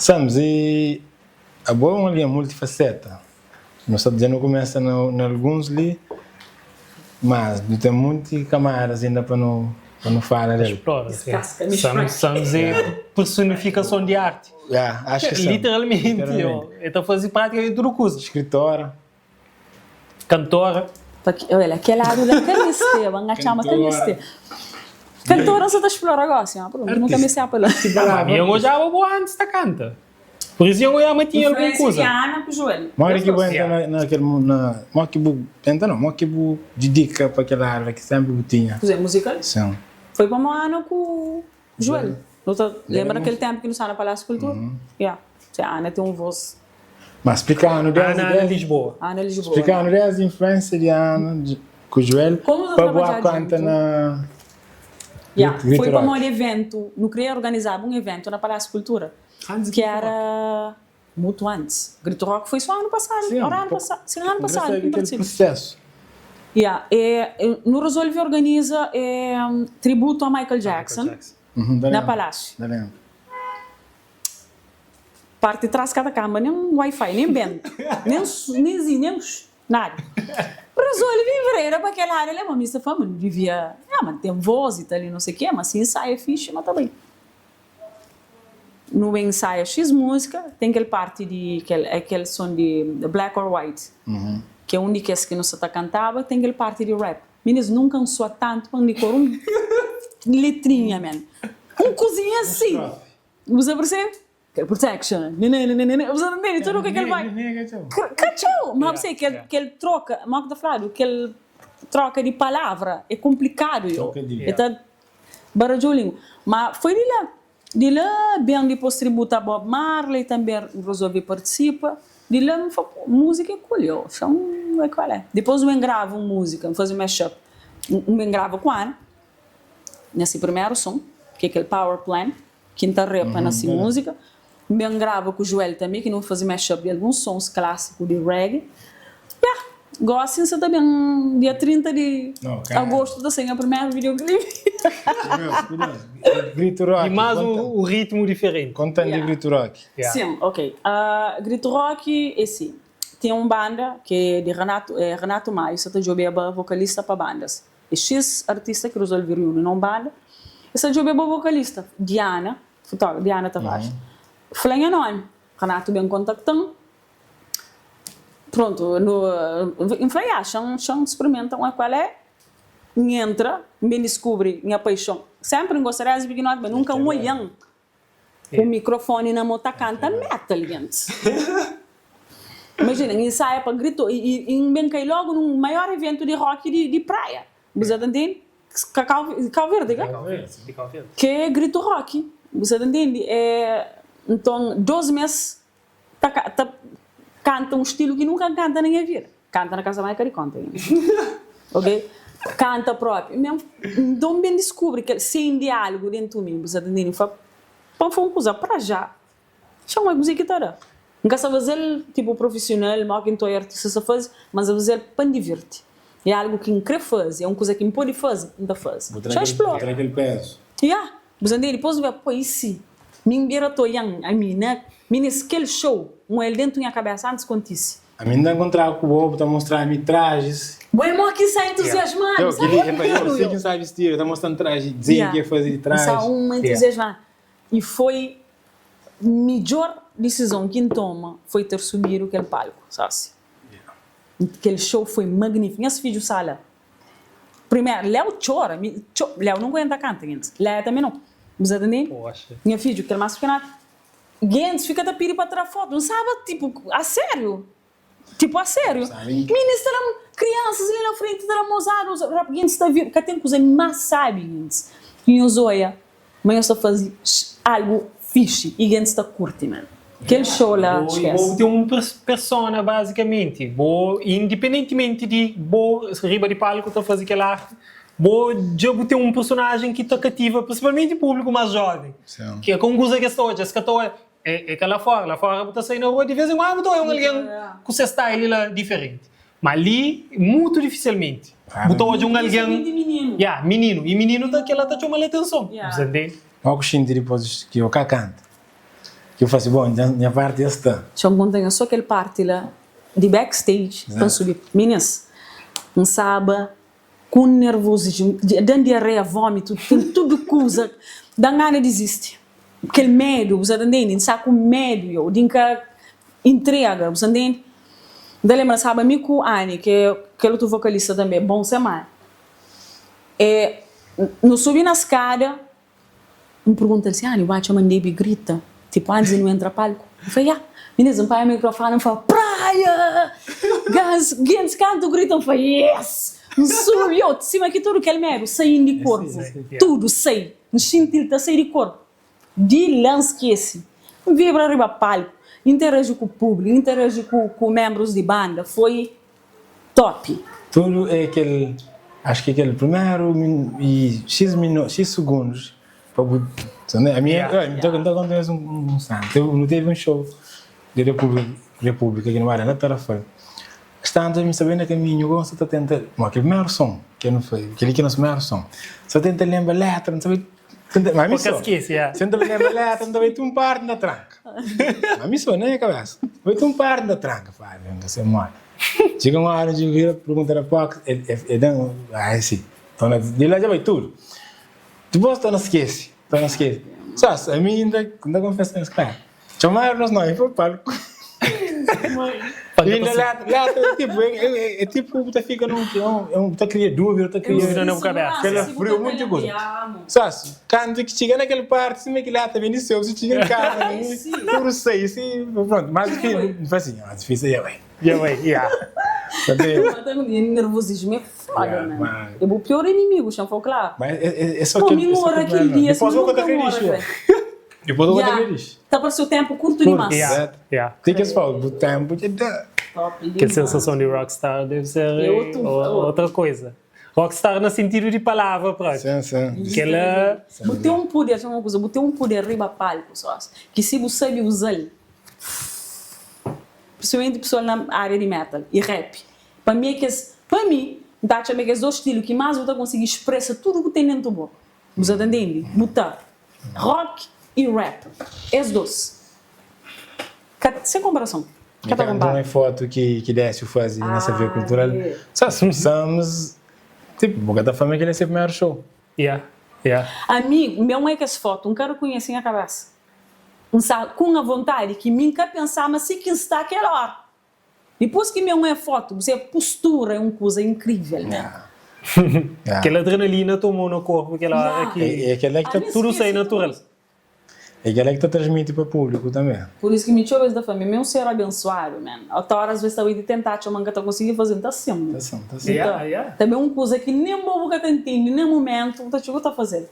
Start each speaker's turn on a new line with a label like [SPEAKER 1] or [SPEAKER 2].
[SPEAKER 1] Sabes, e a boa é uma linha multifaceta. Não sabe dizer, não começa em alguns ali, mas não tem muitos camadas ainda para não falar dele.
[SPEAKER 2] Explora.
[SPEAKER 3] Descasca,
[SPEAKER 2] Estamos em personificação de arte.
[SPEAKER 1] Acho que sim.
[SPEAKER 2] Literalmente. Então fazer praticamente tudo coisa.
[SPEAKER 1] Escritora.
[SPEAKER 2] Cantora.
[SPEAKER 3] Olha, aquele lado da caniste, vamos chamar caniste. Cantora você está explorando agora, assim, nunca me sei a palavra.
[SPEAKER 2] Eu já vou antes da canta. Por isso eu já tinha alguma coisa.
[SPEAKER 3] Ana com o Joelho.
[SPEAKER 1] Mora que vou entrar naquele mora que vou entra não, mora que vou dedica para aquela árvore que sempre tinha.
[SPEAKER 3] Fazer musical?
[SPEAKER 1] Sim.
[SPEAKER 3] Foi para uma Ana com o Joelho. Lembra aquele tempo que não estava na Palácio de Cultura? A Ana tem uma voz.
[SPEAKER 1] Mas explicando
[SPEAKER 2] Ana Lisboa.
[SPEAKER 3] Ana Lisboa.
[SPEAKER 1] Explicando as influências de Ana com o Joelho para boa canta na
[SPEAKER 3] foi para um evento, não queria organizar um evento na Palácio de Cultura, que era muito antes. Grito Rock foi só ano passado, ano passado,
[SPEAKER 1] aquele processo.
[SPEAKER 3] No Resolve organiza tributo a Michael Jackson, na Palácio. Parte de trás cada cama, nem Wi-Fi, nem vento, nem nada. Resolve vir para aquela área, ele é uma missa fama, não devia, mas tem voz e tal, não sei o quê, mas se ensaia fixe, mas tá bem. No ensaio X música, tem aquele parte de, aquele som de Black or White, que é um daqueles que não se cantava, tem aquele parte de rap. Meninos, nunca cansou tanto, quando me cor letrinha, man. Cozinha assim. Você percebe? Protection, você entende tudo o que ele vai. Cachou! Mas você que ele troca, mal que falado, que ele troca de palavra é complicado, eu. Então, barulhinho. Mas foi de lá bem depois tributa a Bob Marley também resolvi participar. De lá música colheu, então é qual é. Depois eu gravo música, fazer mashup. Eu gravo com a Ana nesse primeiro som, que é aquele Power Plant, quinta repa nessa música. Eu gravo com o Joel também, que não fazia mashup de alguns sons clássicos de reggae. Gosto de também, dia 30 de agosto, da senha, primeiro videoclipe.
[SPEAKER 1] Grito Rock.
[SPEAKER 2] E mais um ritmo diferente.
[SPEAKER 1] Contando de Grito Rock.
[SPEAKER 3] Sim, ok. Grito Rock, esse. Tem uma banda que é de Renato Maio, você está jogando vocalista para bandas. E X artista que resolveu reunir numa banda. Essa jogando vocalista, Diana, fotógrafa, Diana Tavares. Falei a nome, Renato bem contactando. Pronto, falei, chão experimentam qual é, entra, me descobre minha paixão. Sempre gostaria de ver, mas nunca olhando o microfone na moto canta metal, gente. Imagina, ensaia para gritar e bem cai logo num maior evento de rock de praia. Você entende? Cacau Verde, que é grito rock. Você entende? Então, 2 meses, canta um estilo que nunca canta nem a vida. Canta na casa mais que ele canta. Ok? Canta próprio. Então, bem descobre que sem diálogo dentro de mim, você entende? Foi uma coisa para já. Chama a música guitarra. Nunca se fazer tipo profissional, mal que estou artista se faz, mas a fazer para divertir. É algo que não quer fazer, é uma coisa que não pode fazer, não faz. Já explora.
[SPEAKER 1] Vou aquele peso.
[SPEAKER 3] Você entende? Depois vai pôr isso. Minha tô yang, a minha, aquele show, ele dentro da minha cabeça antes acontece.
[SPEAKER 1] A mim não encontrar com o ovo, está mostrando trajes.
[SPEAKER 3] Bueno, aqui sai entusiasmado.
[SPEAKER 1] Eu sei que sabe vestir, está mostrando traje, dizia que ia fazer traje.
[SPEAKER 3] Só entusiasmado. E foi a melhor decisão que toma foi ter subido aquele palco, sabe? Aquele show foi magnífico. Esse vídeo sala. Primeiro, Léo chora. Léo não aguenta cantar, gente. Léo também não. Você entende? Minha filha, que é mais pequena, gente fica da piri para tirar foto, não sabe, tipo, a sério. Tipo, a sério. Meninas, crianças ali na frente da mozada, gente está vendo, que tem coisa mais sabe, gente. E eu zoia, mas eu só fazia algo fixe e gente está curtindo, mano. Aquele show lá, esquece.
[SPEAKER 2] Vou ter uma persona, basicamente. Independentemente de riba de palco, estou fazendo aquela arte. Eu ter um personagem que está cativa, principalmente o público mais jovem. Sim. Que é com coisa que estou é que lá fora está saindo na rua, de vez em quando é alguém com seu style lá diferente. Mas ali, muito dificilmente. Botou hoje alguém... menino. E menino daquela está chamando a atenção. Você entende?
[SPEAKER 1] Algo xindir depois que eu canta. Que eu faço, bom, minha parte está.
[SPEAKER 3] Tinha um só aquele parte lá de backstage para subir. Meninas, um sábado com nervosismo, dando diarreia, vômito, tem tudo coisa, dá gana de desistir. Aquele medo, você entende? Sabe com medo, eu digo entrega, você entende? Daí lembra, sabe, amigo com Annie, que é outro vocalista também, bom semana. No subir na escada, me pergunta assim, Annie, vai te mandar e grita, tipo, antes de não entrar palco. Eu falei, meninas, um pai microfone, eu falo, praia! Gans canto, gritam, eu falei, yes! Subiu, de cima aqui tudo aquele medo, saindo de corpo, tudo, sai, no sentido de sair de corpo. De lá esquece, vibra arriba palco, interage com o público, interage com membros de banda, foi top.
[SPEAKER 1] Tudo é aquele, acho que aquele primeiro e X segundos, a minha, então acontece um santo, eu teve um show de República aqui no Arena, estava fora. Estando me sabendo que a minha gosta de tentar, aquele primeiro som, que não foi, aquele que é o nosso primeiro som, só tenta lembrar letra, não sabe. Mas me só. Senta lembra letra, não vai ter um par na tranca. Mas me só, nem a cabeça. Vai ter um par na tranca, pai, venga, você morre. Chega uma hora de vir perguntar a pouco, sim. Então, de lá já vai tudo. Depois, não esquece. Só, a mim ainda confessa isso, claro. Chamaram-nos nós, foi palco. Ainda letra, tipo, você fica você cria dúvida, você cria
[SPEAKER 2] na cabeça.
[SPEAKER 1] Aquela frio, muito coisa. Só, quando que chega naquele parte, se me que lata vem de seu, se chega em casa, por sei, pronto, mas difícil é,
[SPEAKER 2] já vai.
[SPEAKER 3] Nervosismo é foda, né? É o pior inimigo, já foi claro.
[SPEAKER 1] Mas é só que
[SPEAKER 3] ele mora aquele dia,
[SPEAKER 1] depois vou contar feliz. Depois eu vou contar feliz.
[SPEAKER 3] Tá para o seu tempo curto demais.
[SPEAKER 1] Tem que se falar do tempo.
[SPEAKER 2] Que a sensação de rockstar deve ser outra coisa. Rockstar no sentido de palavra, pronto.
[SPEAKER 1] Sim.
[SPEAKER 3] Botei um poder, chama uma coisa, botei um poder arriba palco, só. Que se você sabe usar, principalmente pessoal na área de metal e rap, para mim, dá para mim que é dois estilos que mais você conseguir expressar tudo que tem dentro do boca. Você entende? Botar rock e rap. Esses dois. Sem comparação.
[SPEAKER 1] Então é foto que Décio fazia nessa via cultural. Só somos tipo, boca da família que ele é sempre o maior show.
[SPEAKER 3] Amigo, meu é que essa foto, cara conhece a cabeça. Com a vontade que me nunca pensava se que está aquela hora. Depois que meu é foto, você postura é uma coisa incrível, né?
[SPEAKER 2] Aquela adrenalina tomou no corpo, aquela hora que
[SPEAKER 1] aquela que tá
[SPEAKER 2] tudo sai natural.
[SPEAKER 1] É aquela que está transmite para o público também.
[SPEAKER 3] Por isso que me chove da família, meu ser abençoado, man. Até horas às vezes eu de tentar, eu não tá conseguindo fazer, tá assim.
[SPEAKER 1] Tá assim.
[SPEAKER 3] Também uma coisa que nem bobo que tá entendendo, nem momento, tá chegou tá fazendo.